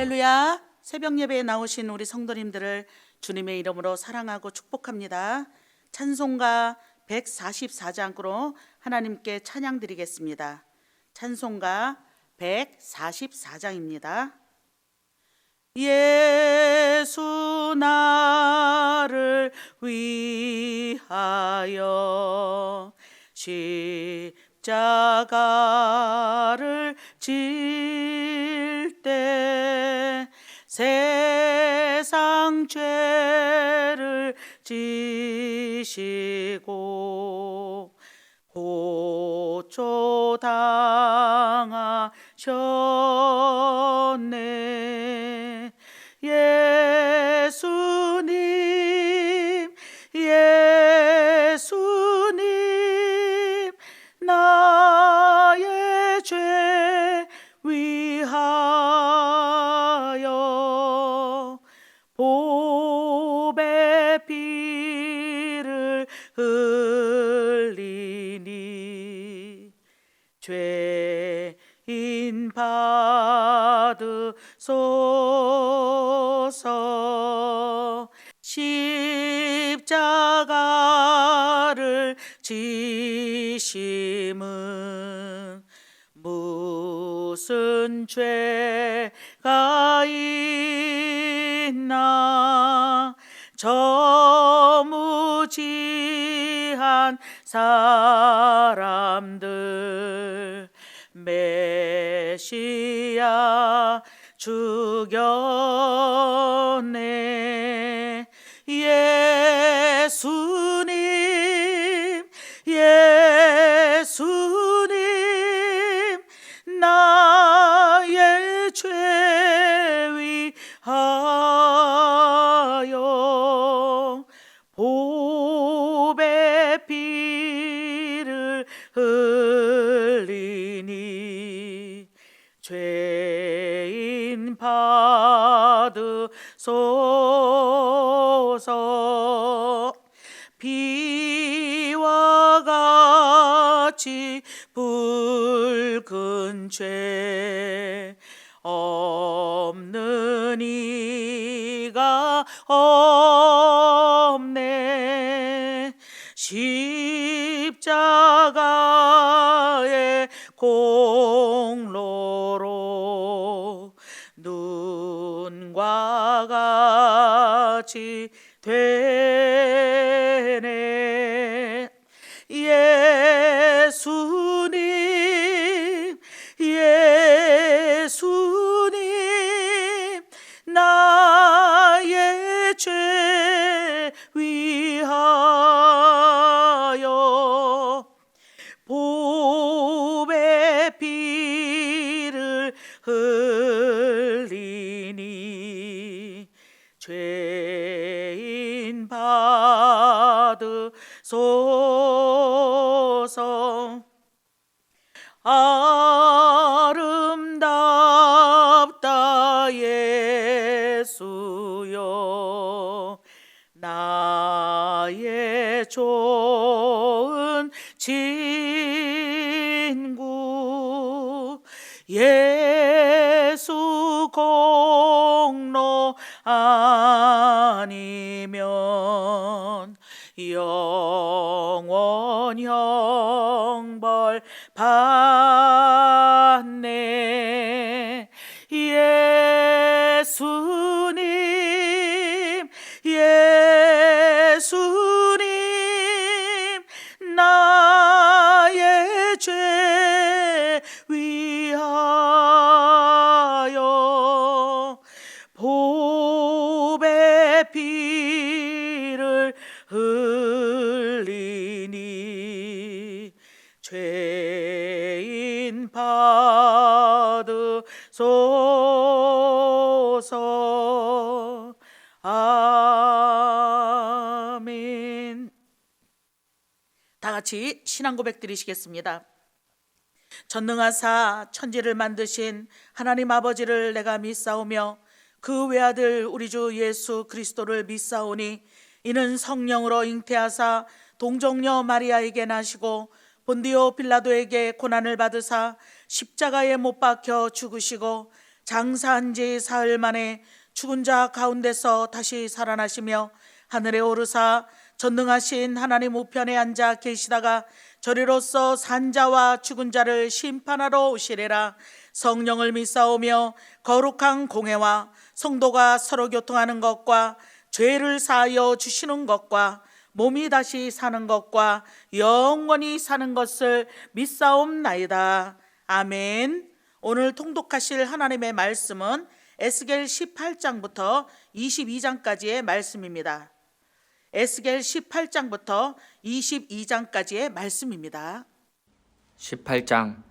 할렐루야. 새벽 예배에 나오신 우리 성도님들을 주님의 이름으로 사랑하고 축복합니다. 찬송가 144장으로 하나님께 찬양 드리겠습니다. 찬송가 144장입니다. 예수 나를 위하여 십자가를 질 때 세상 죄를 지시고 고초 당하셨네. 예수님 예수님 나의 죄 위하여 보배 피를 흘리니 죄인 받으소서. 십자가를 지심은 무슨 죄가 있나. 저 무지한 사람들 메시아 죽였네. 예수님 예수님 나의 죄 위하여 보배 피를 흘리니 죄인 받으소서. 비와 같이 붉은 죄 없는 이가 없네. 십자가의 공로로 눈과 같이 되네. 예수님 예수님 나의 죄 위하여 보배 피를 흘리니 죄인 받으소서. 아름답다 예수여 나의 좋은 친구. 예수 공로 아니면 영원 형벌 받네. 예수님 예수님 나의 죄 위하여 보배 피를 흘리니 죄인 받으소서. 아멘. 다 같이 신앙 고백 드리시겠습니다. 전능하사 천지를 만드신 하나님 아버지를 내가 믿사오며 그 외아들 우리 주 예수 그리스도를 믿사오니 이는 성령으로 잉태하사 동정녀 마리아에게 나시고 본디오 빌라도에게 고난을 받으사 십자가에 못 박혀 죽으시고 장사한 지 사흘 만에 죽은 자 가운데서 다시 살아나시며 하늘에 오르사 전능하신 하나님 우편에 앉아 계시다가 저리로서 산자와 죽은 자를 심판하러 오시리라. 성령을 믿사오며 거룩한 공회와 성도가 서로 교통하는 것과 죄를 사하여 주시는 것과 몸이 다시 사는 것과 영원히 사는 것을 믿사옵나이다. 아멘. 오늘 통독하실 하나님의 말씀은 에스겔 18장부터 22장까지의 말씀입니다. 에스겔 18장부터 22장까지의 말씀입니다. 18장.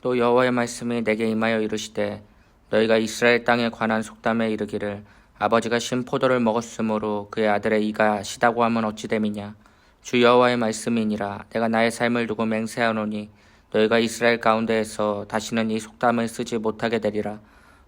또 여호와의 말씀이 내게 임하여 이르시되 너희가 이스라엘 땅에 관한 속담에 이르기를 아버지가 신포도를 먹었으므로 그의 아들의 이가 시다고 하면 어찌 됨이냐. 주 여호와의 말씀이니라. 내가 나의 삶을 두고 맹세하노니 너희가 이스라엘 가운데에서 다시는 이 속담을 쓰지 못하게 되리라.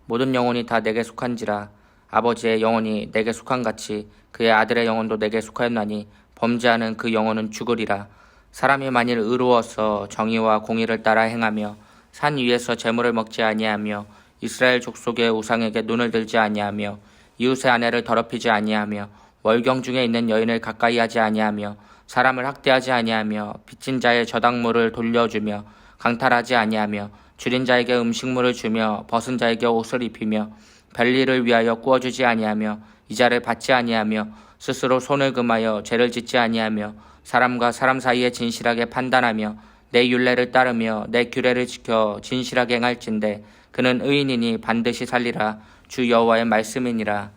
모든 영혼이 다 내게 속한지라. 아버지의 영혼이 내게 속한 같이 그의 아들의 영혼도 내게 속하였나니 범죄하는 그 영혼은 죽으리라. 사람이 만일 의로워서 정의와 공의를 따라 행하며 산 위에서 재물을 먹지 아니하며 이스라엘 족속의 우상에게 눈을 들지 아니하며 이웃의 아내를 더럽히지 아니하며 월경 중에 있는 여인을 가까이 하지 아니하며 사람을 학대하지 아니하며 빚진 자의 저당물을 돌려주며 강탈하지 아니하며 줄인 자에게 음식물을 주며 벗은 자에게 옷을 입히며 별일을 위하여 꾸어주지 아니하며 이자를 받지 아니하며 스스로 손을 금하여 죄를 짓지 아니하며 사람과 사람 사이에 진실하게 판단하며 내 율례를 따르며 내 규례를 지켜 진실하게 행할진대 그는 의인이니 반드시 살리라. 주 여호와의 말씀이니라.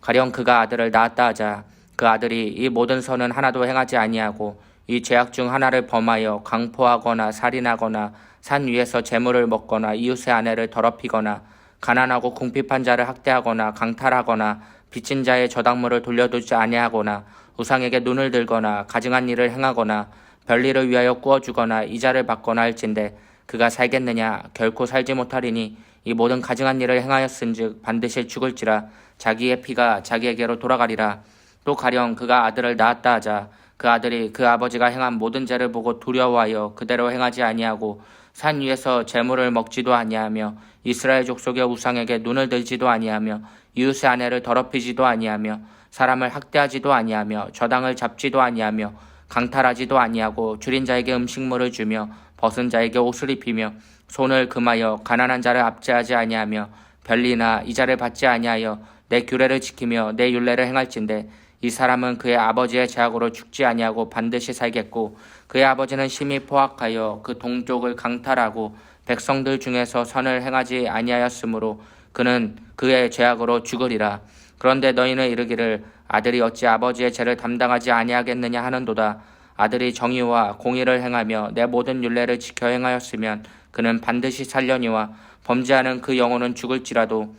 가령 그가 아들을 낳았다 하자 그 아들이 이 모든 선은 하나도 행하지 아니하고 이 죄악 중 하나를 범하여 강포하거나 살인하거나 산 위에서 재물을 먹거나 이웃의 아내를 더럽히거나 가난하고 궁핍한 자를 학대하거나 강탈하거나 빚진 자의 저당물을 돌려두지 아니하거나 우상에게 눈을 들거나 가증한 일을 행하거나 별일을 위하여 꾸어주거나 이자를 받거나 할진대 그가 살겠느냐. 결코 살지 못하리니 이 모든 가증한 일을 행하였은즉 반드시 죽을지라. 자기의 피가 자기에게로 돌아가리라. 또 가령 그가 아들을 낳았다 하자 그 아들이 그 아버지가 행한 모든 죄를 보고 두려워하여 그대로 행하지 아니하고 산 위에서 재물을 먹지도 아니하며 이스라엘 족속의 우상에게 눈을 들지도 아니하며 이웃의 아내를 더럽히지도 아니하며 사람을 학대하지도 아니하며 저당을 잡지도 아니하며 강탈하지도 아니하고 줄인 자에게 음식물을 주며 벗은 자에게 옷을 입히며 손을 금하여 가난한 자를 압제하지 아니하며 별리나 이자를 받지 아니하여 내 규례를 지키며 내 율례를 행할진대 이 사람은 그의 아버지의 죄악으로 죽지 아니하고 반드시 살겠고 그의 아버지는 심히 포악하여 그 동족을 강탈하고 백성들 중에서 선을 행하지 아니하였으므로 그는 그의 죄악으로 죽으리라. 그런데 너희는 이르기를 아들이 어찌 아버지의 죄를 담당하지 아니하겠느냐 하는도다. 아들이 정의와 공의를 행하며 내 모든 율례를 지켜 행하였으면 그는 반드시 살려니와 범죄하는 그 영혼은 죽을지라도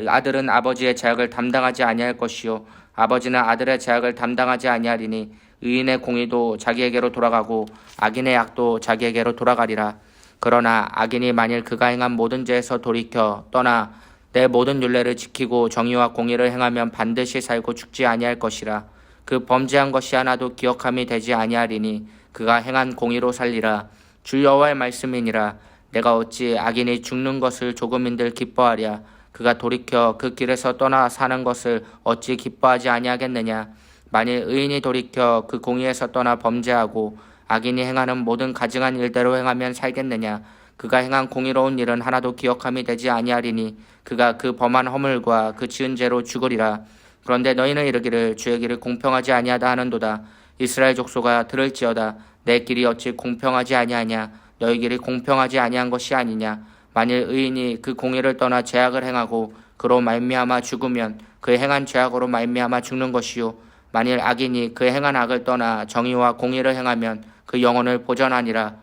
아들은 아버지의 죄악을 담당하지 아니할 것이요 아버지는 아들의 죄악을 담당하지 아니하리니 의인의 공의도 자기에게로 돌아가고 악인의 악도 자기에게로 돌아가리라. 그러나 악인이 만일 그가 행한 모든 죄에서 돌이켜 떠나 내 모든 율례를 지키고 정의와 공의를 행하면 반드시 살고 죽지 아니할 것이라. 그 범죄한 것이 하나도 기억함이 되지 아니하리니 그가 행한 공의로 살리라. 주 여호와의 말씀이니라. 내가 어찌 악인이 죽는 것을 조금인들 기뻐하랴. 그가 돌이켜 그 길에서 떠나 사는 것을 어찌 기뻐하지 아니하겠느냐. 만일 의인이 돌이켜 그 공의에서 떠나 범죄하고 악인이 행하는 모든 가증한 일대로 행하면 살겠느냐. 그가 행한 공의로운 일은 하나도 기억함이 되지 아니하리니 그가 그 범한 허물과 그 지은 죄로 죽으리라. 그런데 너희는 이르기를 주의 길이 공평하지 아니하다 하는도다. 이스라엘 족속아 들을지어다. 내 길이 어찌 공평하지 아니하냐. 너희 길이 공평하지 아니한 것이 아니냐. 만일 의인이 그 공의를 떠나 죄악을 행하고 그로 말미암아 죽으면 그 행한 죄악으로 말미암아 죽는 것이요 만일 악인이 그 행한 악을 떠나 정의와 공의를 행하면 그 영혼을 보전하니라.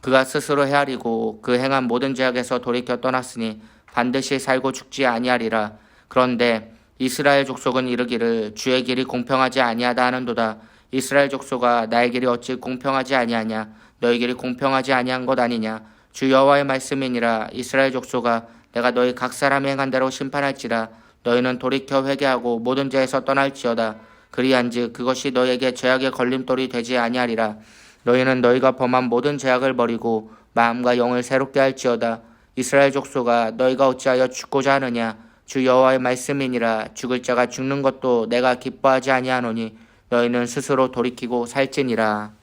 그가 스스로 헤아리고 그 행한 모든 죄악에서 돌이켜 떠났으니 반드시 살고 죽지 아니하리라. 그런데 이스라엘 족속은 이르기를 주의 길이 공평하지 아니하다 하는도다. 이스라엘 족속아 나의 길이 어찌 공평하지 아니하냐. 너희 길이 공평하지 아니한 것 아니냐. 주 여호와의 말씀이니라. 이스라엘 족속아 내가 너희 각 사람이 행한 대로 심판할지라. 너희는 돌이켜 회개하고 모든 죄에서 떠날지어다. 그리한즉 그것이 너희에게 죄악의 걸림돌이 되지 아니하리라. 너희는 너희가 범한 모든 죄악을 버리고 마음과 영을 새롭게 할지어다. 이스라엘 족속아 너희가 어찌하여 죽고자 하느냐 주 여호와의 말씀이니라 죽을 자가 죽는 것도 내가 기뻐하지 아니하노니 너희는 스스로 돌이키고 살지니라.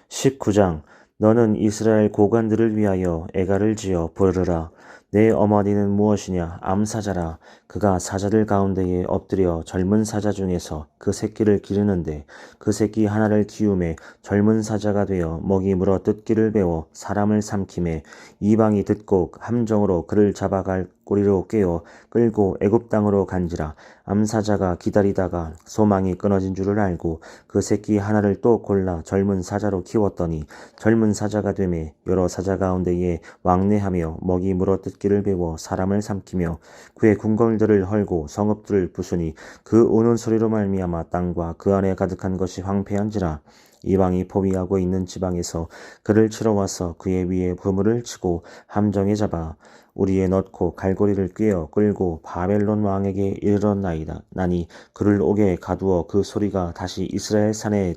19장 너는 이스라엘 고관들을 위하여 애가를 지어 부르라. 내 어머니는 무엇이냐? 암사자라. 그가 사자들 가운데에 엎드려 젊은 사자 중에서 그 새끼를 기르는데 그 새끼 하나를 키우매 젊은 사자가 되어 먹이 물어 뜯기를 배워 사람을 삼키매 이방이 듣고 함정으로 그를 잡아갈 꼬리로 꿰어 끌고 애굽 땅으로 간지라. 암사자가 기다리다가 소망이 끊어진 줄을 알고 그 새끼 하나를 또 골라 젊은 사자로 키웠더니 젊은 사자가 되매 여러 사자 가운데에 왕래하며 먹이 물어 뜯기를 배워 사람을 삼키며 그의 궁궐들을 헐고 성읍들을 부수니 그 우는 소리로 말미암아 땅과 그 안에 가득한 것이 황폐한지라. 이방이 포위하고 있는 지방에서 그를 치러 와서 그의 위에 그물을 치고 함정에 잡아 우리에 넣고 갈고리를 꿰어 끌고 바벨론 왕에게 이르렀나이다. 나니 그를 옥에 가두어 그 소리가 다시 이스라엘 산에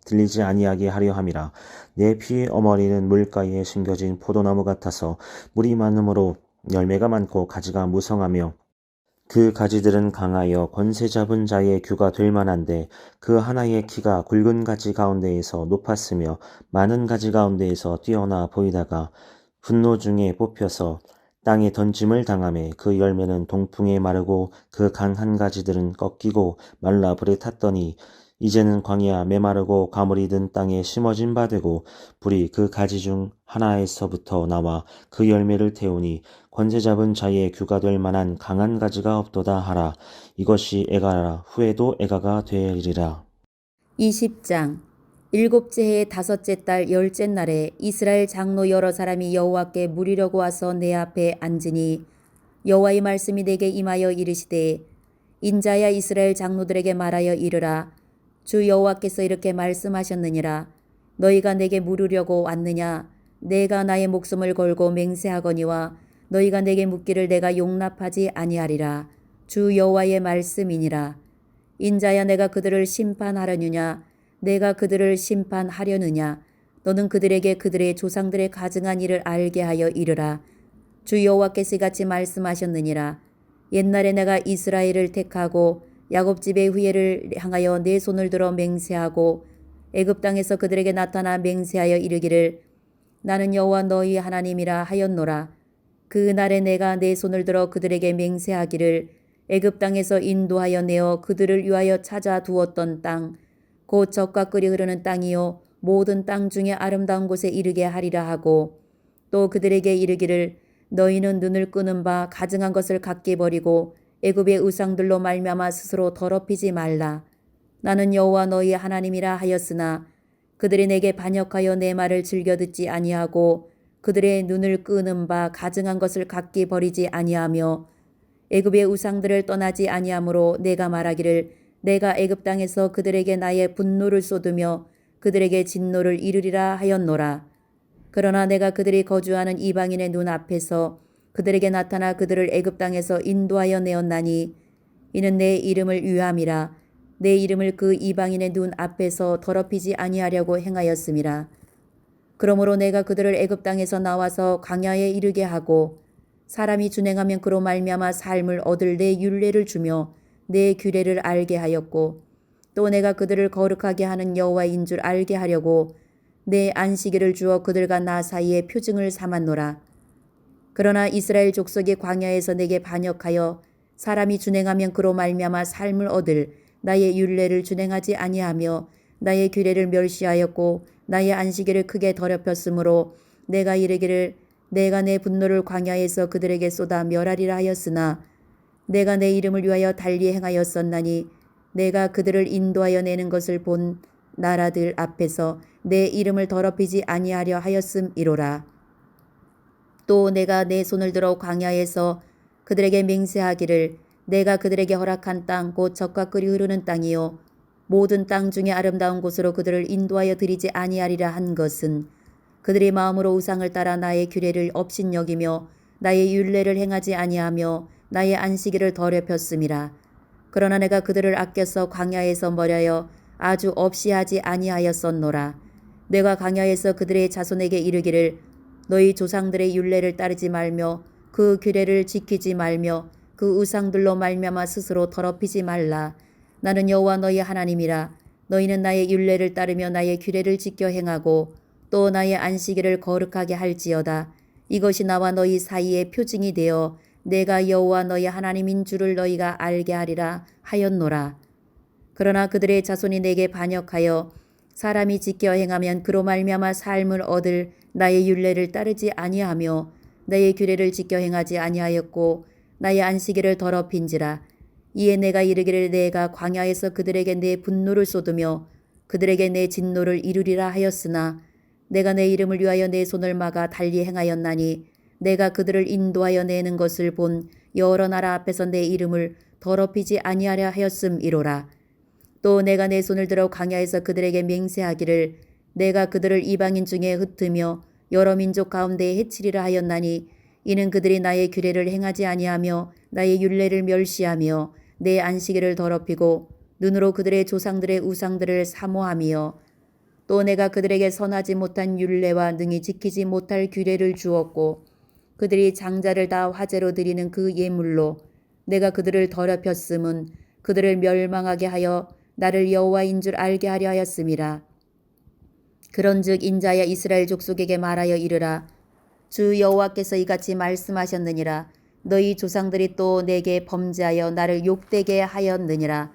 들리지 아니하게 하려 함이라. 내 피의 어머니는 물가에 심겨진 포도나무 같아서 물이 많으므로 열매가 많고 가지가 무성하며 그 가지들은 강하여 권세 잡은 자의 규가 될 만한데 그 하나의 키가 굵은 가지 가운데에서 높았으며 많은 가지 가운데에서 뛰어나 보이다가 분노 중에 뽑혀서 땅에 던짐을 당하매 그 열매는 동풍에 마르고 그 강한 가지들은 꺾이고 말라 불에 탔더니 이제는 광야 메마르고 가물이 든 땅에 심어진 바 되고 불이 그 가지 중 하나에서부터 나와 그 열매를 태우니 권세 잡은 자의 규가 될 만한 강한 가지가 없도다 하라. 이것이 애가라. 후에도 애가가 되리라. 20장 일곱째 해의 다섯째 달 열째 날에 이스라엘 장로 여러 사람이 여호와께 물으려고 와서 내 앞에 앉으니 여호와의 말씀이 내게 임하여 이르시되 인자야 이스라엘 장로들에게 말하여 이르라. 주 여호와께서 이렇게 말씀하셨느니라. 너희가 내게 물으려고 왔느냐? 내가 나의 목숨을 걸고 맹세하거니와 너희가 내게 묻기를 내가 용납하지 아니하리라. 주 여호와의 말씀이니라. 인자야 내가 그들을 심판하려느냐? 내가 그들을 심판하려느냐? 너는 그들에게 그들의 조상들의 가증한 일을 알게 하여 이르라. 주 여호와께서 이같이 말씀하셨느니라. 옛날에 내가 이스라엘을 택하고 야곱 집의 후예를 향하여 내 손을 들어 맹세하고 애굽 땅에서 그들에게 나타나 맹세하여 이르기를 나는 여호와 너희 하나님이라 하였노라. 그 날에 내가 내 손을 들어 그들에게 맹세하기를 애굽 땅에서 인도하여 내어 그들을 위하여 찾아 두었던 땅 곧 젖과 끓이 흐르는 땅이요 모든 땅 중에 아름다운 곳에 이르게 하리라 하고 또 그들에게 이르기를 너희는 눈을 끄는 바 가증한 것을 각기 버리고 애굽의 우상들로 말미암아 스스로 더럽히지 말라. 나는 여호와 너희 하나님이라 하였으나 그들이 내게 반역하여 내 말을 즐겨 듣지 아니하고 그들의 눈을 끄는 바 가증한 것을 각기 버리지 아니하며 애굽의 우상들을 떠나지 아니하므로 내가 말하기를 내가 애굽 땅에서 그들에게 나의 분노를 쏟으며 그들에게 진노를 이르리라 하였노라. 그러나 내가 그들이 거주하는 이방인의 눈 앞에서 그들에게 나타나 그들을 애굽 땅에서 인도하여 내었나니 이는 내 이름을 위함이라. 내 이름을 그 이방인의 눈 앞에서 더럽히지 아니하려고 행하였음이라. 그러므로 내가 그들을 애굽 땅에서 나와서 광야에 이르게 하고 사람이 준행하면 그로 말미암아 삶을 얻을 내 율례를 주며 내 규례를 알게 하였고 또 내가 그들을 거룩하게 하는 여호와인 줄 알게 하려고 내 안식일을 주어 그들과 나 사이에 표징을 삼았노라. 그러나 이스라엘 족속이 광야에서 내게 반역하여 사람이 준행하면 그로 말미암아 삶을 얻을 나의 율례를 준행하지 아니하며 나의 규례를 멸시하였고 나의 안식일을 크게 더럽혔으므로 내가 이르기를 내가 내 분노를 광야에서 그들에게 쏟아 멸하리라 하였으나 내가 내 이름을 위하여 달리 행하였었나니 내가 그들을 인도하여 내는 것을 본 나라들 앞에서 내 이름을 더럽히지 아니하려 하였음이로라. 또 내가 내 손을 들어 광야에서 그들에게 맹세하기를 내가 그들에게 허락한 땅 곧 젖과 끓이 흐르는 땅이요 모든 땅 중에 아름다운 곳으로 그들을 인도하여 드리지 아니하리라 한 것은 그들의 마음으로 우상을 따라 나의 규례를 업신여기며 나의 율례를 행하지 아니하며 나의 안식일을 더럽혔음이라. 그러나 내가 그들을 아껴서 광야에서 멀하여 아주 없이 하지 아니하였었노라. 내가 광야에서 그들의 자손에게 이르기를 너희 조상들의 율례를 따르지 말며 그 규례를 지키지 말며 그 우상들로 말미암아 스스로 더럽히지 말라. 나는 여호와 너희 하나님이라. 너희는 나의 율례를 따르며 나의 규례를 지켜 행하고 또 나의 안식일을 거룩하게 할지어다. 이것이 나와 너희 사이의 표징이 되어 내가 여호와 너희 하나님인 줄을 너희가 알게 하리라 하였노라. 그러나 그들의 자손이 내게 반역하여 사람이 지켜 행하면 그로 말미암아 삶을 얻을 나의 율례를 따르지 아니하며 나의 규례를 지켜 행하지 아니하였고 나의 안식일을 더럽힌지라. 이에 내가 이르기를 내가 광야에서 그들에게 내 분노를 쏟으며 그들에게 내 진노를 이루리라 하였으나 내가 내 이름을 위하여 내 손을 막아 달리 행하였나니 내가 그들을 인도하여 내는 것을 본 여러 나라 앞에서 내 이름을 더럽히지 아니하려 하였음이로라. 또 내가 내 손을 들어 광야에서 그들에게 맹세하기를 내가 그들을 이방인 중에 흩으며 여러 민족 가운데에 해치리라 하였나니 이는 그들이 나의 규례를 행하지 아니하며 나의 율례를 멸시하며 내 안식일을 더럽히고 눈으로 그들의 조상들의 우상들을 사모하며 또 내가 그들에게 선하지 못한 율례와 능히 지키지 못할 규례를 주었고 그들이 장자를 다 화제로 드리는 그 예물로 내가 그들을 더럽혔음은 그들을 멸망하게 하여 나를 여호와인 줄 알게 하려 하였음이라. 그런즉 인자야 이스라엘 족속에게 말하여 이르라. 주 여호와께서 이같이 말씀하셨느니라. 너희 조상들이 또 내게 범죄하여 나를 욕되게 하였느니라.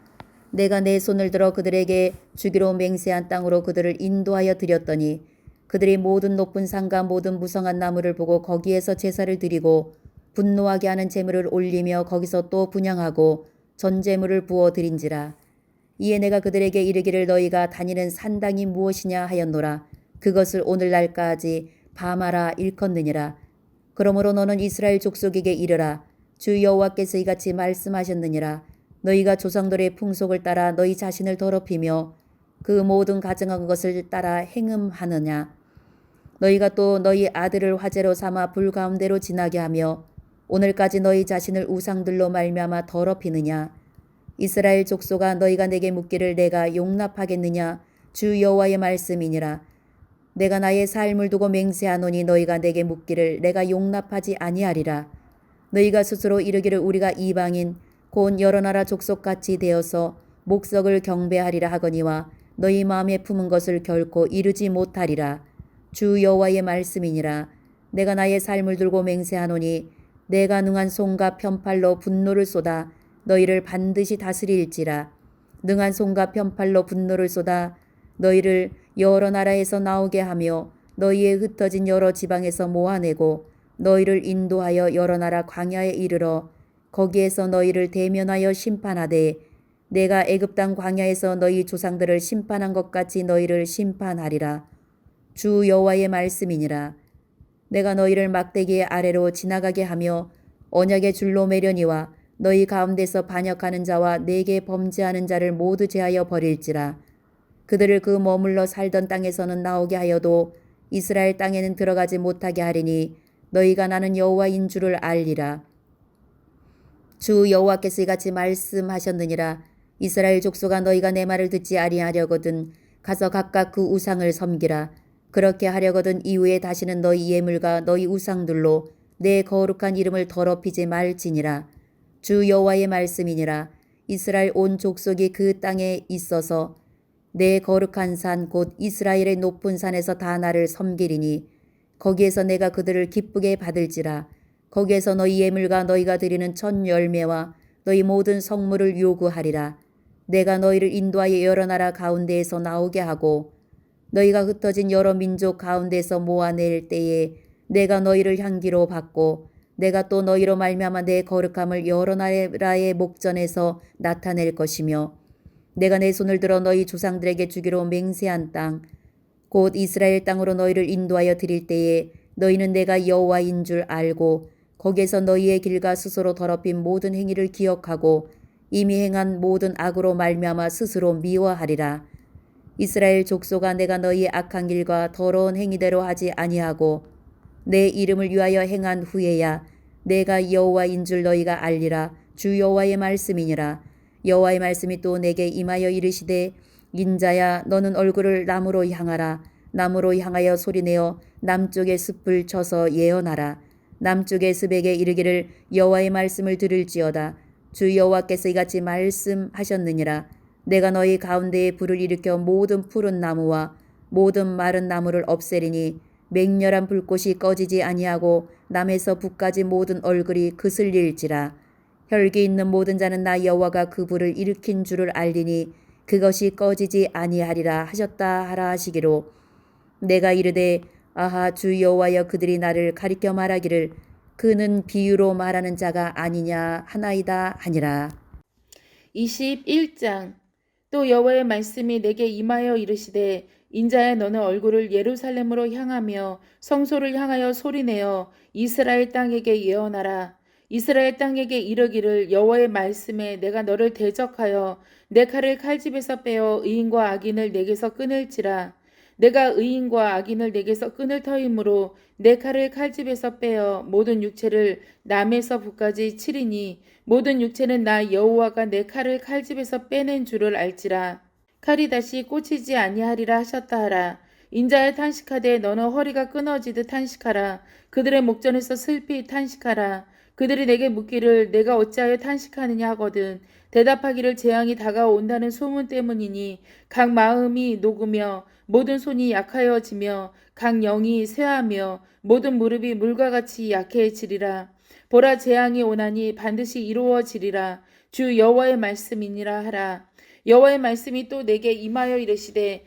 내가 내 손을 들어 그들에게 주기로 맹세한 땅으로 그들을 인도하여 드렸더니 그들이 모든 높은 산과 모든 무성한 나무를 보고 거기에서 제사를 드리고 분노하게 하는 제물을 올리며 거기서 또 분향하고 전제물을 부어 드린지라. 이에 내가 그들에게 이르기를 너희가 다니는 산당이 무엇이냐 하였노라. 그것을 오늘날까지 바마라 일컫느니라. 그러므로 너는 이스라엘 족속에게 이르라. 주 여호와께서 이같이 말씀하셨느니라. 너희가 조상들의 풍속을 따라 너희 자신을 더럽히며 그 모든 가증한 것을 따라 행음하느냐. 너희가 또 너희 아들을 화제로 삼아 불 가운데로 지나게 하며 오늘까지 너희 자신을 우상들로 말미암아 더럽히느냐. 이스라엘 족속아 너희가 내게 묻기를 내가 용납하겠느냐. 주 여호와의 말씀이니라. 내가 나의 삶을 두고 맹세하노니 너희가 내게 묻기를 내가 용납하지 아니하리라. 너희가 스스로 이르기를 우리가 이방인 곧 여러 나라 족속같이 되어서 목석을 경배하리라 하거니와 너희 마음에 품은 것을 결코 이루지 못하리라. 주 여호와의 말씀이니라. 내가 나의 삶을 들고 맹세하노니 내가 능한 손과 편팔로 분노를 쏟아 너희를 반드시 다스릴지라. 능한 손과 편팔로 분노를 쏟아 너희를 여러 나라에서 나오게 하며 너희의 흩어진 여러 지방에서 모아내고 너희를 인도하여 여러 나라 광야에 이르러 거기에서 너희를 대면하여 심판하되 내가 애굽 땅 광야에서 너희 조상들을 심판한 것 같이 너희를 심판하리라. 주 여호와의 말씀이니라. 내가 너희를 막대기의 아래로 지나가게 하며 언약의 줄로 매려니와 너희 가운데서 반역하는 자와 내게 범죄하는 자를 모두 제하여 버릴지라. 그들을 그 머물러 살던 땅에서는 나오게 하여도 이스라엘 땅에는 들어가지 못하게 하리니 너희가 나는 여호와인 줄을 알리라. 주 여호와께서 이같이 말씀하셨느니라. 이스라엘 족속아 너희가 내 말을 듣지 아니하려거든 가서 각각 그 우상을 섬기라. 그렇게 하려거든 이후에 다시는 너희 예물과 너희 우상들로 내 거룩한 이름을 더럽히지 말지니라. 주 여호와의 말씀이니라. 이스라엘 온 족속이 그 땅에 있어서 내 거룩한 산 곧 이스라엘의 높은 산에서 다 나를 섬기리니 거기에서 내가 그들을 기쁘게 받을지라. 거기에서 너희 예물과 너희가 드리는 첫 열매와 너희 모든 성물을 요구하리라. 내가 너희를 인도하여 여러 나라 가운데에서 나오게 하고 너희가 흩어진 여러 민족 가운데서 모아낼 때에 내가 너희를 향기로 받고 내가 또 너희로 말미암아 내 거룩함을 여러 나라의 목전에서 나타낼 것이며 내가 내 손을 들어 너희 조상들에게 주기로 맹세한 땅 곧 이스라엘 땅으로 너희를 인도하여 드릴 때에 너희는 내가 여호와인 줄 알고 거기에서 너희의 길과 스스로 더럽힌 모든 행위를 기억하고 이미 행한 모든 악으로 말미암아 스스로 미워하리라. 이스라엘 족속아 내가 너희의 악한 길과 더러운 행위대로 하지 아니하고 내 이름을 위하여 행한 후에야 내가 여호와인 줄 너희가 알리라. 주 여호와의 말씀이니라. 여호와의 말씀이 또 내게 임하여 이르시되 인자야 너는 얼굴을 남으로 향하라. 남으로 향하여 소리내어 남쪽의 숲을 쳐서 예언하라. 남쪽의 습에게 이르기를 여호와의 말씀을 들을지어다. 주 여호와께서 이같이 말씀하셨느니라. 내가 너희 가운데에 불을 일으켜 모든 푸른 나무와 모든 마른 나무를 없애리니 맹렬한 불꽃이 꺼지지 아니하고 남에서 북까지 모든 얼굴이 그슬릴지라. 혈기 있는 모든 자는 나 여호와가 그 불을 일으킨 줄을 알리니 그것이 꺼지지 아니하리라 하셨다 하라 하시기로, 내가 이르되 아하 주 여호와여 그들이 나를 가리켜 말하기를 그는 비유로 말하는 자가 아니냐 하나이다 하니라. 21장. 또 여호와의 말씀이 내게 임하여 이르시되 인자야 너는 얼굴을 예루살렘으로 향하며 성소를 향하여 소리내어 이스라엘 땅에게 예언하라. 이스라엘 땅에게 이르기를 여호와의 말씀에 내가 너를 대적하여 내 칼을 칼집에서 빼어 의인과 악인을 내게서 끊을지라. 내가 의인과 악인을 내게서 끊을 터이므로 내 칼을 칼집에서 빼어 모든 육체를 남에서 북까지 치리니 모든 육체는 나 여호와가 내 칼을 칼집에서 빼낸 줄을 알지라. 칼이 다시 꽂히지 아니하리라 하셨다 하라. 인자야 탄식하되 너는 허리가 끊어지듯 탄식하라. 그들의 목전에서 슬피 탄식하라. 그들이 내게 묻기를 내가 어찌하여 탄식하느냐 하거든 대답하기를 재앙이 다가온다는 소문 때문이니 각 마음이 녹으며 모든 손이 약하여지며 각 영이 쇠하며 모든 무릎이 물과 같이 약해지리라. 보라 재앙이 오나니 반드시 이루어지리라. 주 여호와의 말씀이니라 하라. 여호와의 말씀이 또 내게 임하여 이르시되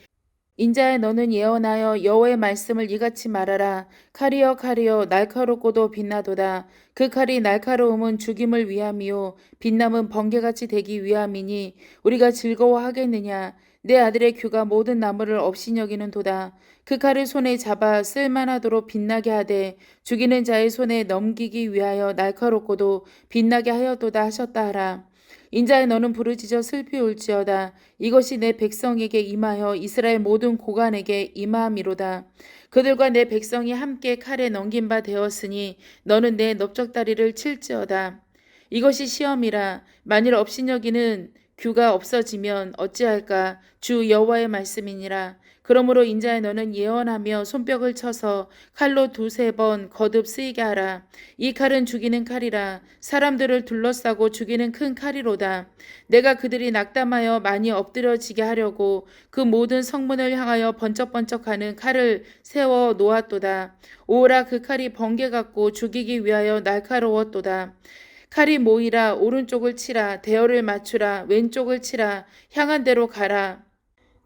인자야 너는 예언하여 여호와의 말씀을 이같이 말하라. 칼이여 칼이여 날카롭고도 빛나도다. 그 칼이 날카로움은 죽임을 위함이요 빛남은 번개같이 되기 위함이니 우리가 즐거워하겠느냐. 내 아들의 규가 모든 나무를 없이 여기는 도다. 그 칼을 손에 잡아 쓸만하도록 빛나게 하되 죽이는 자의 손에 넘기기 위하여 날카롭고도 빛나게 하였도다 하셨다 하라. 인자야 너는 부르짖어 슬피 울지어다. 이것이 내 백성에게 임하여 이스라엘 모든 고관에게 임함이로다. 그들과 내 백성이 함께 칼에 넘긴 바 되었으니 너는 내 넓적다리를 칠지어다. 이것이 시험이라. 만일 업신여기는 규가 없어지면 어찌할까. 주 여호와의 말씀이니라. 그러므로 인자야 너는 예언하며 손뼉을 쳐서 칼로 두세 번 거듭 쓰이게 하라. 이 칼은 죽이는 칼이라. 사람들을 둘러싸고 죽이는 큰 칼이로다. 내가 그들이 낙담하여 많이 엎드려지게 하려고 그 모든 성문을 향하여 번쩍번쩍하는 칼을 세워 놓았도다. 오라 그 칼이 번개 같고 죽이기 위하여 날카로웠도다. 칼이 모이라. 오른쪽을 치라. 대어를 맞추라. 왼쪽을 치라. 향한 대로 가라.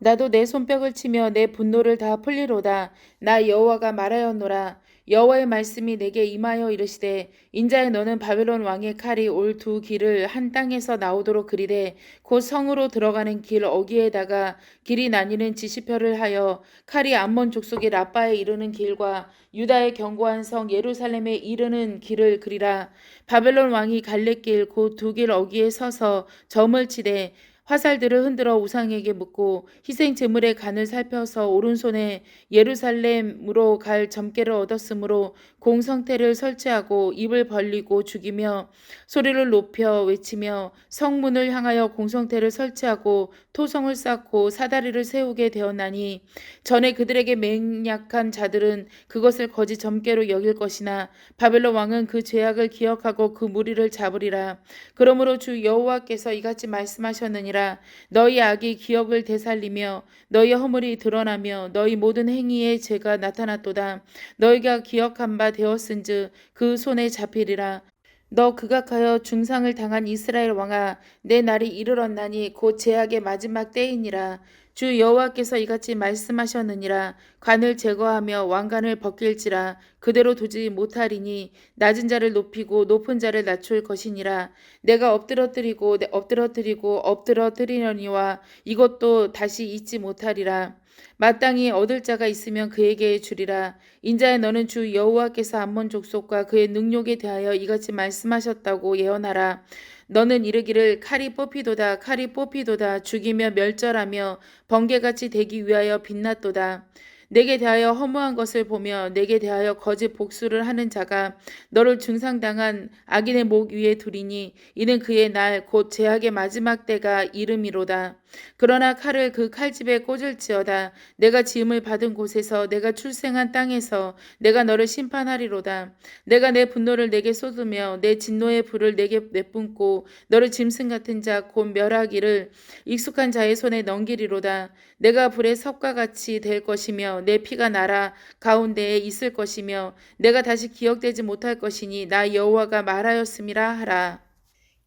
나도 내 손뼉을 치며 내 분노를 다 풀리로다. 나 여호와가 말하였노라. 여호와의 말씀이 내게 임하여 이르시되 인자야 너는 바벨론 왕의 칼이 올 두 길을 한 땅에서 나오도록 그리되 곧 성으로 들어가는 길 어귀에다가 길이 나뉘는 지시표를 하여 칼이 암몬 족속의 라빠에 이르는 길과 유다의 견고한 성 예루살렘에 이르는 길을 그리라. 바벨론 왕이 갈래길 곧 두 길 어귀에 서서 점을 치되 화살들을 흔들어 우상에게 묻고 희생 제물의 간을 살펴서 오른손에 예루살렘으로 갈 점괘를 얻었으므로 공성태를 설치하고 입을 벌리고 죽이며 소리를 높여 외치며 성문을 향하여 공성태를 설치하고 토성을 쌓고 사다리를 세우게 되었나니 전에 그들에게 맹약한 자들은 그것을 거짓 점괘로 여길 것이나 바벨론 왕은 그 죄악을 기억하고 그 무리를 잡으리라. 그러므로 주 여호와께서 이같이 말씀하셨느니라. 너희 악이 기억을 되살리며 너희 허물이 드러나며 너희 모든 행위의 죄가 나타났도다. 너희가 기억한 바 되었은즉 그 손에 잡히리라. 너 극악하여 중상을 당한 이스라엘 왕아 내 날이 이르렀나니 곧 제약의 마지막 때이니라. 주 여호와께서 이같이 말씀하셨느니라. 관을 제거하며 왕관을 벗길지라. 그대로 두지 못하리니 낮은 자를 높이고 높은 자를 낮출 것이니라. 내가 엎드러뜨리려니와 이것도 다시 잊지 못하리라. 마땅히 얻을 자가 있으면 그에게 주리라. 인자야 너는 주 여호와께서 암몬 족속과 그의 능욕에 대하여 이같이 말씀하셨다고 예언하라. 너는 이르기를 칼이 뽑히도다 칼이 뽑히도다 죽이며 멸절하며 번개같이 되기 위하여 빛났도다. 내게 대하여 허무한 것을 보며 내게 대하여 거짓 복수를 하는 자가 너를 중상당한 악인의 목 위에 두리니 이는 그의 날 곧 제약의 마지막 때가 이름이로다. 그러나 칼을 그 칼집에 꽂을지어다. 내가 지음을 받은 곳에서 내가 출생한 땅에서 내가 너를 심판하리로다. 내가 내 분노를 내게 쏟으며 내 진노의 불을 내게 내뿜고 너를 짐승 같은 자 곧 멸하기를 익숙한 자의 손에 넘기리로다. 내가 불의 섭과 같이 될 것이며 내 피가 나라 가운데에 있을 것이며 내가 다시 기억되지 못할 것이니 나 여호와가 말하였음이라 하라.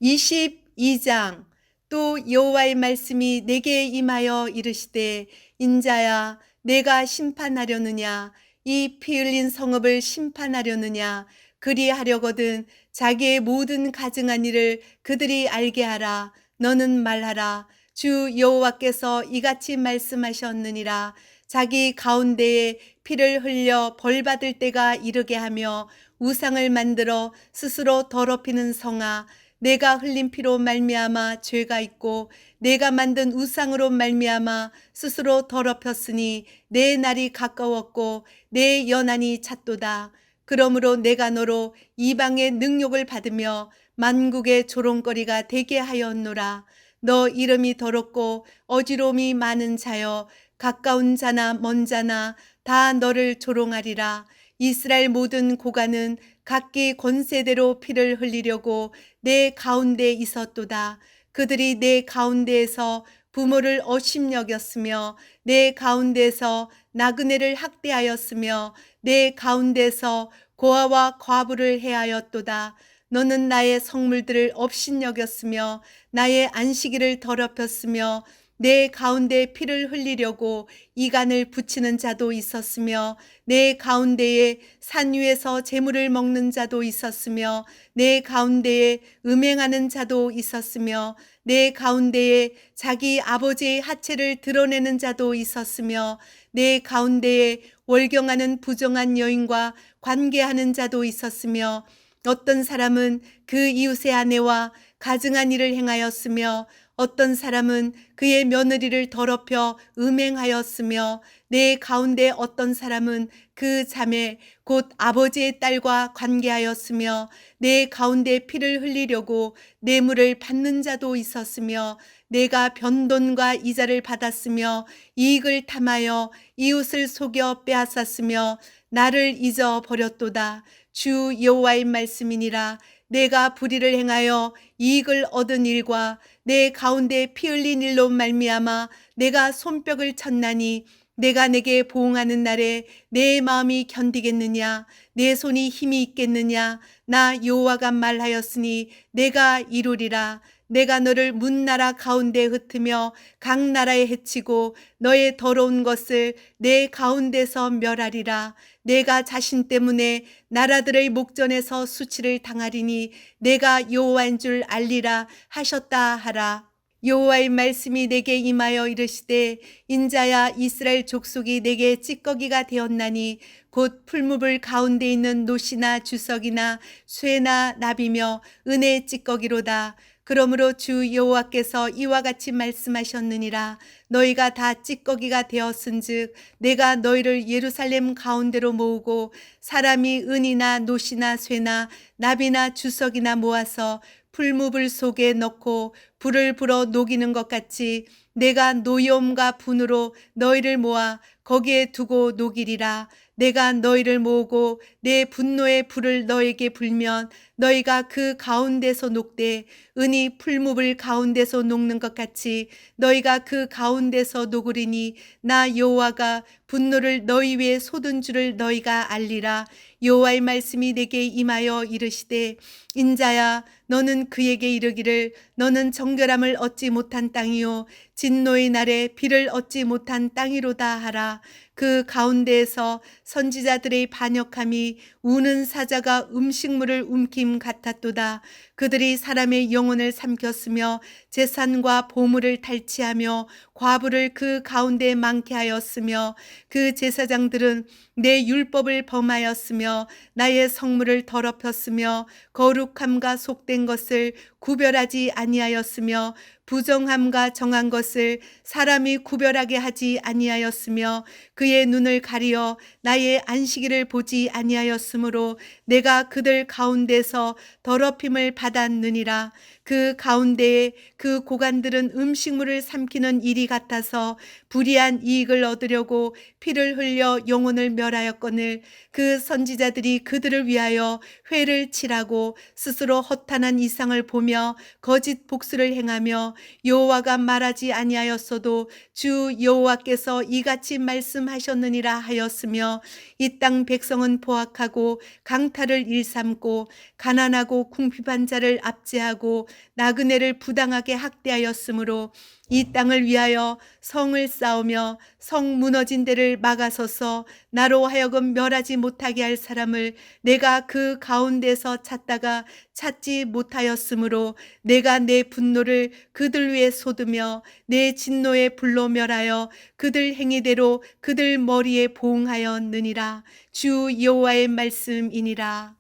22장. 또 여호와의 말씀이 내게 임하여 이르시되 인자야 내가 심판하려느냐 이 피 흘린 성읍을 심판하려느냐 그리하려거든 자기의 모든 가증한 일을 그들이 알게 하라. 너는 말하라. 주 여호와께서 이같이 말씀하셨느니라. 자기 가운데에 피를 흘려 벌받을 때가 이르게 하며 우상을 만들어 스스로 더럽히는 성아 내가 흘린 피로 말미암아 죄가 있고 내가 만든 우상으로 말미암아 스스로 더럽혔으니 내 날이 가까웠고 내 연한이 찼도다. 그러므로 내가 너로 이방의 능욕을 받으며 만국의 조롱거리가 되게 하였노라. 너 이름이 더럽고 어지러움이 많은 자여 가까운 자나 먼 자나 다 너를 조롱하리라. 이스라엘 모든 고관은 각기 권세대로 피를 흘리려고 내 가운데 있었도다. 그들이 내 가운데에서 부모를 업심여겼으며 내 가운데서 나그네를 학대하였으며 내 가운데서 고아와 과부를 해하였도다. 너는 나의 성물들을 업신여겼으며 나의 안식일을 더럽혔으며 내 가운데 피를 흘리려고 이간을 붙이는 자도 있었으며 내 가운데에 산 위에서 재물을 먹는 자도 있었으며 내 가운데에 음행하는 자도 있었으며 내 가운데에 자기 아버지의 하체를 드러내는 자도 있었으며 내 가운데에 월경하는 부정한 여인과 관계하는 자도 있었으며 어떤 사람은 그 이웃의 아내와 가증한 일을 행하였으며 어떤 사람은 그의 며느리를 더럽혀 음행하였으며 내 가운데 어떤 사람은 그 자매 곧 아버지의 딸과 관계하였으며 내 가운데 피를 흘리려고 뇌물을 받는 자도 있었으며 내가 변돈과 이자를 받았으며 이익을 탐하여 이웃을 속여 빼앗았으며 나를 잊어버렸도다. 주 여호와의 말씀이니라. 내가 불의를 행하여 이익을 얻은 일과 내 가운데 피 흘린 일로 말미암아 내가 손뼉을 쳤나니 내가 내게 보응하는 날에 내 마음이 견디겠느냐 내 손이 힘이 있겠느냐 나 여호와가 말하였으니 내가 이루리라. 내가 너를 문나라 가운데 흩으며 각 나라에 해치고 너의 더러운 것을 내 가운데서 멸하리라. 내가 자신 때문에 나라들의 목전에서 수치를 당하리니 내가 여호와인 줄 알리라 하셨다 하라. 여호와의 말씀이 내게 임하여 이르시되 인자야 이스라엘 족속이 내게 찌꺼기가 되었나니 곧 풀무불 가운데 있는 노시나 주석이나 쇠나 나비며 은의 찌꺼기로다. 그러므로 주 여호와께서 이와 같이 말씀하셨느니라. 너희가 다 찌꺼기가 되었은즉 내가 너희를 예루살렘 가운데로 모으고 사람이 은이나 노시나 쇠나 나비나 주석이나 모아서 풀무불 속에 넣고 불을 불어 녹이는 것 같이 내가 노여움과 분으로 너희를 모아 거기에 두고 녹이리라. 내가 너희를 모으고 내 분노의 불을 너에게 불면 너희가 그 가운데서 녹되 은이 풀무불 가운데서 녹는 것 같이 너희가 그 가운데서 녹으리니 나 여호와가 분노를 너희 위에 쏟은 줄을 너희가 알리라. 여호와의 말씀이 내게 임하여 이르시되 인자야 너는 그에게 이르기를 너는 정결함을 얻지 못한 땅이요 진노의 날에 비를 얻지 못한 땅이로다 하라. 그 가운데에서 선지자들의 반역함이 우는 사자가 음식물을 움킴 같았도다. 그들이 사람의 영혼을 삼켰으며 재산과 보물을 탈취하며 과부를 그 가운데 많게 하였으며 그 제사장들은 내 율법을 범하였으며 나의 성물을 더럽혔으며 거룩함과 속된 것을 구별하지 아니하였으며 부정함과 정한 것을 사람이 구별하게 하지 아니하였으며 그의 눈을 가리어 나의 안식일을 보지 아니하였으므로 내가 그들 가운데서 더럽힘을 받았느니라. 그 가운데에 그 고관들은 음식물을 삼키는 일이 같아서 불의한 이익을 얻으려고 피를 흘려 영혼을 멸하였거늘 그 선지자들이 그들을 위하여 회를 칠하고 스스로 허탄한 이상을 보며 거짓 복수를 행하며 여호와가 말하지 아니하였어도 주 여호와께서 이같이 말씀하셨느니라 하였으며 이 땅 백성은 포악하고 강탈을 일삼고 가난하고 궁핍한 자를 압제하고 나그네를 부당하게 학대하였으므로 이 땅을 위하여 성을 쌓으며 성 무너진 데를 막아서서 나로 하여금 멸하지 못하게 할 사람을 내가 그 가운데서 찾다가 찾지 못하였으므로 내가 내 분노를 그들 위에 쏟으며 내 진노의 불로 멸하여 그들 행위대로 그들 머리에 보응하였느니라. 주 여호와의 말씀이니라.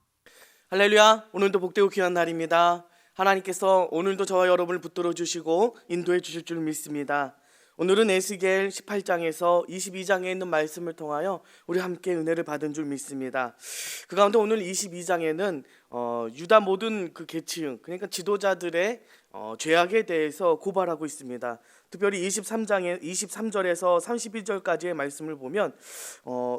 할렐루야. 오늘도 복되고 귀한 날입니다. 하나님께서 오늘도 저와 여러분을 붙들어 주시고 인도해 주실 줄 믿습니다. 오늘은 에스겔 18장에서 22장에 있는 말씀을 통하여 우리 함께 은혜를 받은 줄 믿습니다. 그 가운데 오늘 22장에는 유다 모든 그 계층, 그러니까 지도자들의 죄악에 대해서 고발하고 있습니다. 특별히 23절에서 31절까지의 말씀을 보면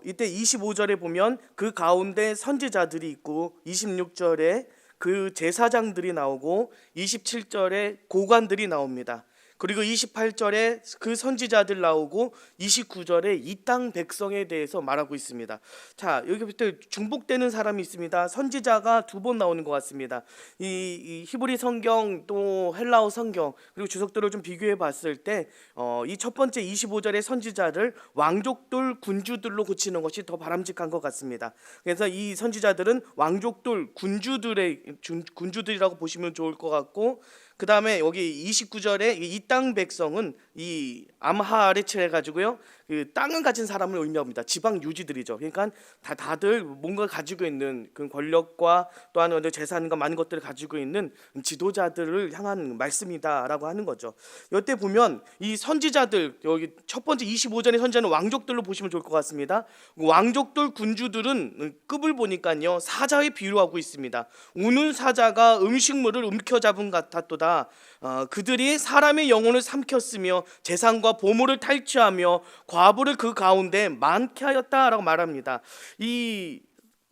이때 25절에 보면 그 가운데 선지자들이 있고 26절에 그 제사장들이 나오고 27절에 고관들이 나옵니다. 그리고 28절에 그 선지자들 나오고 29절에 이 땅 백성에 대해서 말하고 있습니다. 자, 여기부터 중복되는 사람이 있습니다. 선지자가 두 번 나오는 것 같습니다. 이 히브리 성경 또 헬라어 성경 그리고 주석들을 좀 비교해 봤을 때 이 첫 번째 25절의 선지자를 왕족들 군주들로 고치는 것이 더 바람직한 것 같습니다. 그래서 이 선지자들은 왕족들 군주들이라고 보시면 좋을 것 같고, 그 다음에 여기 29절에 이 땅 백성은 이 암하아레츠 해가지고요, 그 땅을 가진 사람을 의미합니다. 지방 유지들이죠. 그러니까 다들 뭔가 가지고 있는 그 권력과 또한 재산과 많은 것들을 가지고 있는 지도자들을 향한 말씀이다라고 하는 거죠. 이때 보면 이 선지자들, 여기 첫 번째 25절의 선지자는 왕족들로 보시면 좋을 것 같습니다. 왕족들 군주들은 급을 보니까요 사자의 비유로 하고 있습니다. 우는 사자가 음식물을 움켜잡은 같았도다. 그들이 사람의 영혼을 삼켰으며 재산과 보물을 탈취하며 과부를 그 가운데 많게 하였다라고 말합니다. 이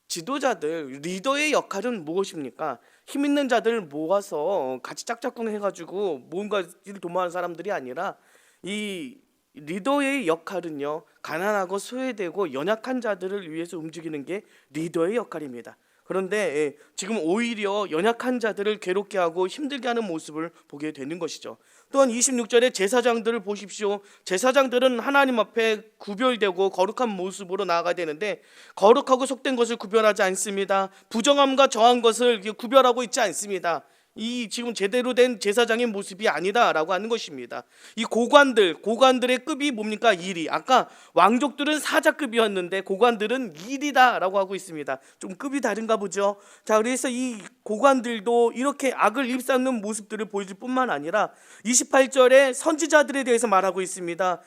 지도자들, 리더의 역할은 무엇입니까? 힘 있는 자들 모아서 같이 짝짝꿍 해가지고 뭔가 일 도모하는 사람들이 아니라, 이 리더의 역할은요 가난하고 소외되고 연약한 자들을 위해서 움직이는 게 리더의 역할입니다. 그런데 지금 오히려 연약한 자들을 괴롭게 하고 힘들게 하는 모습을 보게 되는 것이죠. 또한 26절에 제사장들을 보십시오. 제사장들은 하나님 앞에 구별되고 거룩한 모습으로 나아가야 되는데 거룩하고 속된 것을 구별하지 않습니다. 부정함과 정한 것을 구별하고 있지 않습니다. 이 지금 제대로 된 제사장의 모습이 아니다라고 하는 것입니다. 이 고관들의 급이 뭡니까? 1위. 아까 왕족들은 사자급이었는데 고관들은 1위다라고 하고 있습니다. 좀 급이 다른가 보죠. 자, 그래서 이 고관들도 이렇게 악을 입삼는 모습들을 보여줄 뿐만 아니라 28절에 선지자들에 대해서 말하고 있습니다.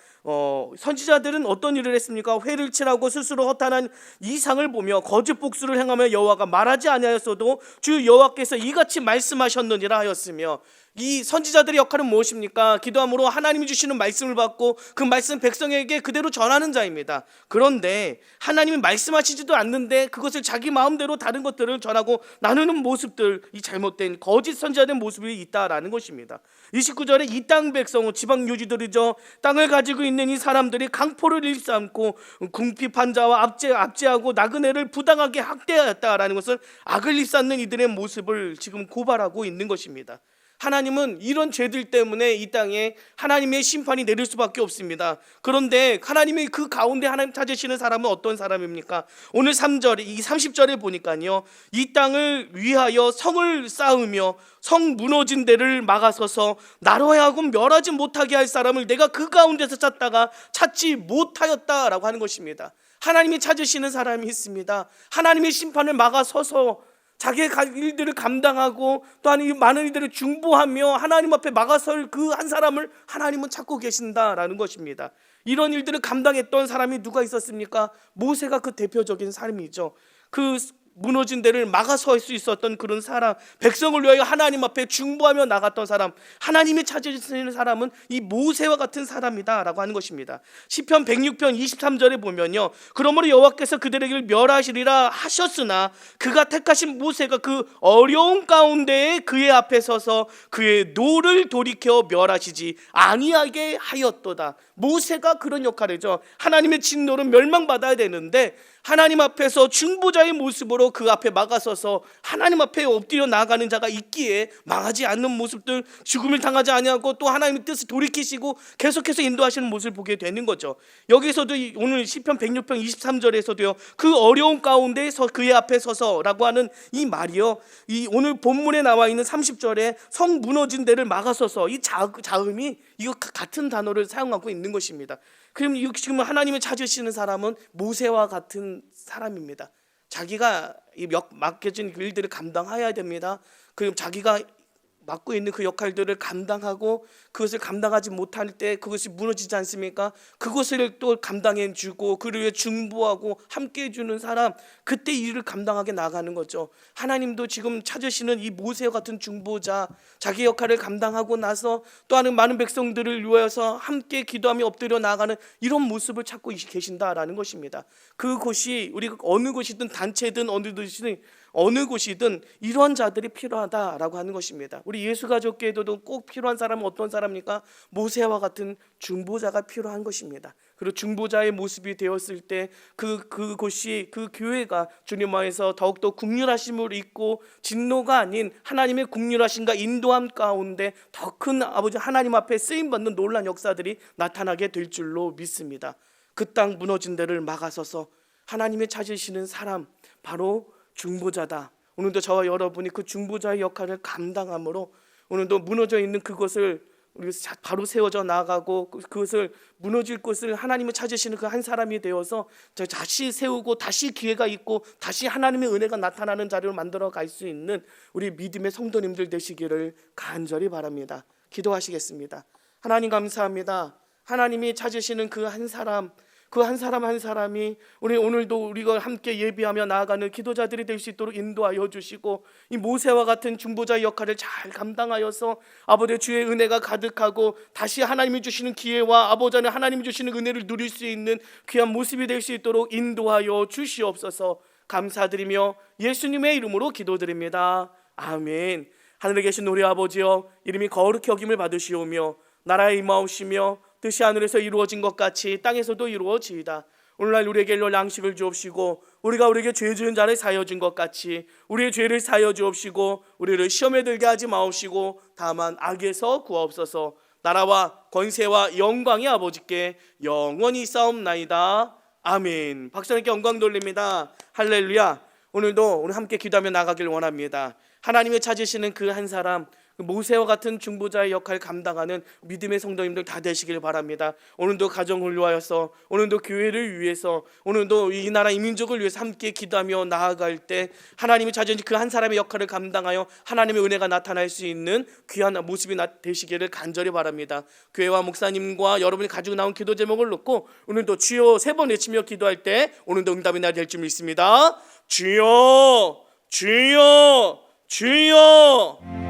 선지자들은 어떤 일을 했습니까? 회를 칠하고 스스로 허탄한 이상을 보며 거짓 복수를 행하며 여호와가 말하지 아니하였어도 주 여호와께서 이같이 말씀하셨느니라 하였으며, 이 선지자들의 역할은 무엇입니까? 기도함으로 하나님이 주시는 말씀을 받고 그 말씀 백성에게 그대로 전하는 자입니다. 그런데 하나님이 말씀하시지도 않는데 그것을 자기 마음대로 다른 것들을 전하고 나누는 모습들, 이 잘못된 거짓 선지자된 모습이 있다라는 것입니다. 29절에 이 땅 백성은 지방 유지들이죠. 땅을 가지고 있는 이 사람들이 강포를 일삼고 궁핍한 자와 압제하고 나그네를 부당하게 학대하였다라는 것을 악을 일삼는 이들의 모습을 지금 고발하고 있는 것입니다. 하나님은 이런 죄들 때문에 이 땅에 하나님의 심판이 내릴 수밖에 없습니다. 그런데 하나님이 그 가운데 하나님 찾으시는 사람은 어떤 사람입니까? 오늘 3절에 이 30절에 보니까요, 이 땅을 위하여 성을 쌓으며 성 무너진 데를 막아서서 나로 하여금 멸하지 못하게 할 사람을 내가 그 가운데서 찾다가 찾지 못하였다라고 하는 것입니다. 하나님이 찾으시는 사람이 있습니다. 하나님의 심판을 막아서서 자기의 일들을 감당하고 또한 이 많은 일들을 중보하며 하나님 앞에 막아설 그 한 사람을 하나님은 찾고 계신다라는 것입니다. 이런 일들을 감당했던 사람이 누가 있었습니까? 모세가 그 대표적인 사람이죠. 그 무너진 데를 막아설 수 있었던 그런 사람, 백성을 위하여 하나님 앞에 중보하며 나갔던 사람, 하나님이 찾으시는 사람은 이 모세와 같은 사람이다라고 하는 것입니다. 시편 106편 23절에 보면요, 그러므로 여호와께서 그들에게 멸하시리라 하셨으나 그가 택하신 모세가 그 어려운 가운데에 그의 앞에 서서 그의 노를 돌이켜 멸하시지 아니하게 하였도다. 모세가 그런 역할이죠. 하나님의 진노는 멸망받아야 되는데 하나님 앞에서 중보자의 모습으로 그 앞에 막아서서 하나님 앞에 엎드려 나아가는 자가 있기에 망하지 않는 모습들, 죽음을 당하지 아니하고 또 하나님의 뜻을 돌이키시고 계속해서 인도하시는 모습을 보게 되는 거죠. 여기서도 오늘 시편 106편 23절에서도요, 그 어려운 가운데서 그의 앞에 서서라고 하는 이 말이요, 이 오늘 본문에 나와 있는 30절에 성 무너진 데를 막아서서, 이 자음이 이거 같은 단어를 사용하고 있는 것입니다. 그럼 지금 하나님을 찾으시는 사람은 모세와 같은 사람입니다. 자기가 맡겨진 일들을 감당해야 됩니다. 그럼 자기가 맡고 있는 그 역할들을 감당하고 그것을 감당하지 못할 때 그것이 무너지지 않습니까? 그것을 또 감당해 주고 그를 위해 중보하고 함께 해주는 사람, 그때 이 일을 감당하게 나가는 거죠. 하나님도 지금 찾으시는 이 모세와 같은 중보자, 자기 역할을 감당하고 나서 또한 많은 백성들을 위해서 함께 기도하며 엎드려 나가는 이런 모습을 찾고 계신다라는 것입니다. 그곳이 우리가 어느 곳이든 단체든 어느 곳이든 이러한 자들이 필요하다라고 하는 것입니다. 우리 예수 가족계에도 꼭 필요한 사람은 어떤 사람입니까? 모세와 같은 중보자가 필요한 것입니다. 그리고 중보자의 모습이 되었을 때 그곳이, 그 교회가 주님 안에서 더욱더 긍휼하심을 입고 진노가 아닌 하나님의 긍휼하심과 인도함 가운데 더 큰 아버지 하나님 앞에 쓰임받는 놀라운 역사들이 나타나게 될 줄로 믿습니다. 그 땅 무너진 데를 막아서서 하나님의 찾으시는 사람, 바로 중보자다. 오늘도 저와 여러분이 그 중보자의 역할을 감당함으로 오늘도 무너져 있는 그것을 우리 바로 세워져 나가고 그것을 무너질 곳을 하나님을 찾으시는 그 한 사람이 되어서 다시 세우고 다시 기회가 있고 다시 하나님의 은혜가 나타나는 자리로 만들어 갈 수 있는 우리 믿음의 성도님들 되시기를 간절히 바랍니다. 기도하시겠습니다. 하나님 감사합니다. 하나님이 찾으시는 그 한 사람, 그 한 사람 한 사람이 우리 오늘도 우리가 함께 예비하며 나아가는 기도자들이 될 수 있도록 인도하여 주시고 이 모세와 같은 중보자의 역할을 잘 감당하여서 아버지 주의 은혜가 가득하고 다시 하나님이 주시는 기회와 아버지 안에 하나님이 주시는 은혜를 누릴 수 있는 귀한 모습이 될 수 있도록 인도하여 주시옵소서. 감사드리며 예수님의 이름으로 기도드립니다. 아멘. 하늘에 계신 우리 아버지여, 이름이 거룩히 여김을 받으시오며 나라에 임하오시며 뜻이 하늘에서 이루어진 것 같이 땅에서도 이루어지이다. 오늘날 우리에게 일용 양식을 주옵시고 우리가 우리에게 죄 지은 자를 사하여 준 것 같이 우리의 죄를 사하여 주옵시고 우리를 시험에 들게 하지 마옵시고 다만 악에서 구하옵소서. 나라와 권세와 영광이 아버지께 영원히 있사옵나이다. 아멘. 박수님께 영광 돌립니다. 할렐루야. 오늘도 우리 함께 기도하며 나가길 원합니다. 하나님의 찾으시는 그 한 사람, 모세와 같은 중보자의 역할을 감당하는 믿음의 성도님들 다 되시길 바랍니다. 오늘도 가정을 위하여서, 오늘도 교회를 위해서, 오늘도 이 나라 이 민족을 위해서 함께 기도하며 나아갈 때 하나님이 찾으신 그 한 사람의 역할을 감당하여 하나님의 은혜가 나타날 수 있는 귀한 모습이 되시기를 간절히 바랍니다. 교회와 목사님과 여러분이 가지고 나온 기도 제목을 놓고 오늘도 주여 3번 외치며 기도할 때 오늘도 응답이 날 될 줄 믿습니다. 주여, 주여, 주여.